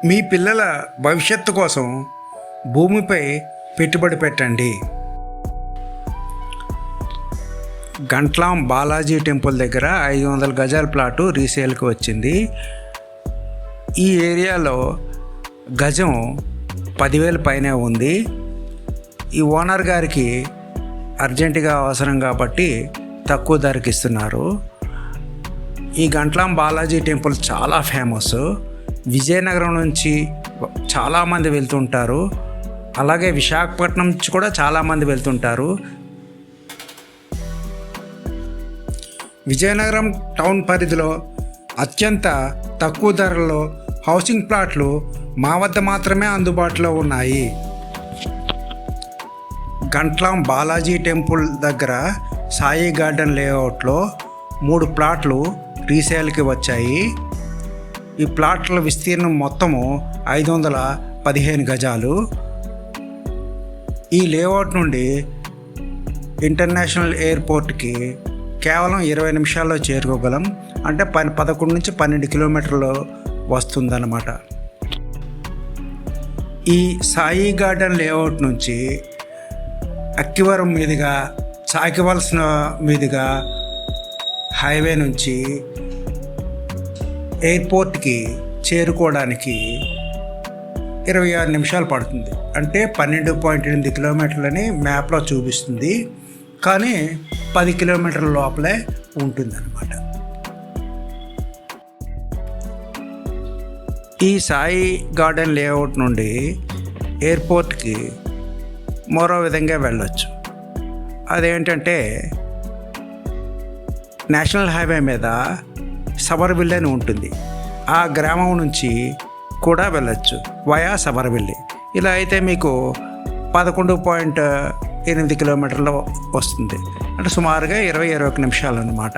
మీ పిల్లల భవిష్యత్తు కోసం భూమిపై పెట్టుబడి పెట్టండి. గంట్లాం బాలాజీ టెంపుల్ దగ్గర 500 గజాల ప్లాటు రీసేల్కి వచ్చింది. ఈ ఏరియాలో గజం 10,000 పైనే ఉంది. ఈ ఓనర్ గారికి అర్జెంటుగా అవసరం కాబట్టి తక్కువ ధరకి ఇస్తున్నారు. ఈ గంట్లాం బాలాజీ టెంపుల్ చాలా ఫేమస్. విజయనగరం నుంచి చాలామంది వెళ్తుంటారు, అలాగే విశాఖపట్నం నుంచి కూడా చాలామంది వెళ్తుంటారు. విజయనగరం టౌన్ పరిధిలో అత్యంత తక్కువ ధరల్లో హౌసింగ్ ప్లాట్లు మా వద్ద మాత్రమే అందుబాటులో ఉన్నాయి. గంట్లాం బాలాజీ టెంపుల్ దగ్గర సాయి గార్డెన్ లేఅవుట్లో 3 ప్లాట్లు రీసేల్కి వచ్చాయి. ఈ ప్లాట్ల విస్తీర్ణం మొత్తము 515 గజాలు. ఈ లేఅవుట్ నుండి ఇంటర్నేషనల్ ఎయిర్పోర్ట్కి కేవలం 20 నిమిషాల్లో చేరుకోగలం. అంటే 11 నుంచి 12 కిలోమీటర్లు వస్తుందన్నమాట. ఈ సాయి గార్డెన్ లేఅవుట్ నుంచి అక్కివరం మీదుగా చాకివలస మీదుగా హైవే నుంచి ఎయిర్పోర్ట్కి చేరుకోవడానికి 26 నిమిషాలు పడుతుంది. అంటే 12.8 కిలోమీటర్లని మ్యాప్లో చూపిస్తుంది, కానీ 10 కిలోమీటర్ల లోపలే ఉంటుందన్నమాట. ఈ సాయి గార్డెన్ లేఅవుట్ నుండి ఎయిర్పోర్ట్కి మరో విధంగా వెళ్ళొచ్చు. అదేంటంటే నేషనల్ హైవే మీద సబర్విల్లి అని ఉంటుంది. ఆ గ్రామం నుంచి కూడా వెళ్ళొచ్చు వయా సబర్విల్లి. ఇలా అయితే మీకు 11.8 కిలోమీటర్లు వస్తుంది. అంటే సుమారుగా 21 నిమిషాలు అన్నమాట.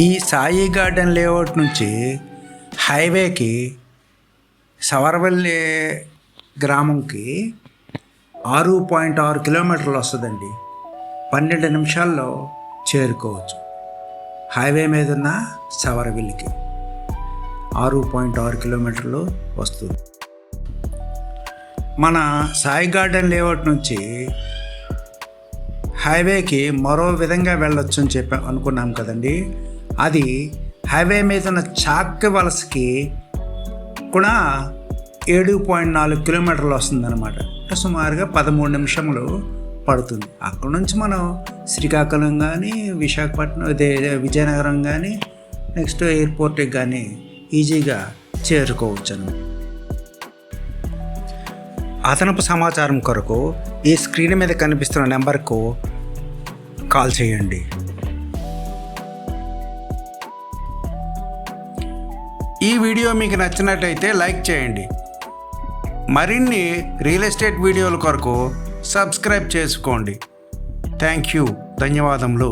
ఈ సాయి గార్డెన్ లేఅవుట్ నుంచి హైవేకి సబర్విల్లి గ్రామంకి 6.6 కిలోమీటర్లు వస్తుందండి. 12 నిమిషాల్లో చేరుకోవచ్చు. హైవే మీద ఉన్న సబర్విల్లికి 6.6 కిలోమీటర్లు వస్తుంది. మన సాయి గార్డెన్ లేఅవుట్ నుంచి హైవేకి మరో విధంగా వెళ్ళొచ్చు అని అనుకున్నాం కదండి. అది హైవే మీద ఉన్న చాకివలసకి కూడా 7.4 కిలోమీటర్లు వస్తుందన్నమాట. సుమారుగా 13 నిమిషములు పడుతుంది. అక్కడ నుంచి మనం శ్రీకాకుళం కానీ, విశాఖపట్నం, విజయనగరం కానీ, నెక్స్ట్ ఎయిర్పోర్ట్కి కానీ ఈజీగా చేరుకోవచ్చును. అదనపు సమాచారం కొరకు ఈ స్క్రీన్ మీద కనిపిస్తున్న నెంబర్కు కాల్ చేయండి. ఈ వీడియో మీకు నచ్చినట్లయితే లైక్ చేయండి. మరిన్ని రియల్ ఎస్టేట్ వీడియోల కొరకు సబ్స్క్రైబ్ చేసుకోండి. Thank you. ధన్యవాదములు.